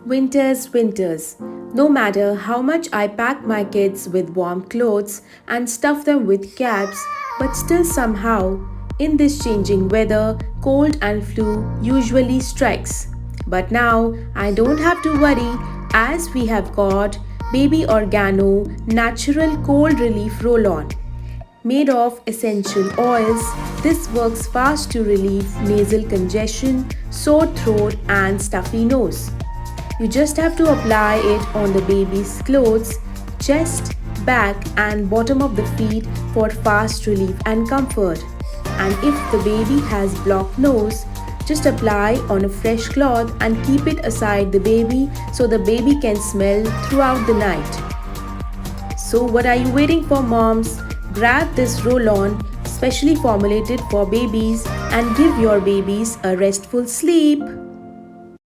Winters. No matter how much I pack my kids with warm clothes and stuff them with caps, but still somehow, in this changing weather, cold and flu usually strikes. But now I don't have to worry as we have got Baby Organo Natural Cold Relief Roll On. Made of essential oils, this works fast to relieve nasal congestion, sore throat, and stuffy nose. You just have to apply it on the baby's clothes, chest, back, and bottom of the feet for fast relief and comfort. And if the baby has blocked nose, just apply on a fresh cloth and keep it aside the baby so the baby can smell throughout the night. So, what are you waiting for, moms? Grab this roll on, specially formulated for babies, and give your babies a restful sleep.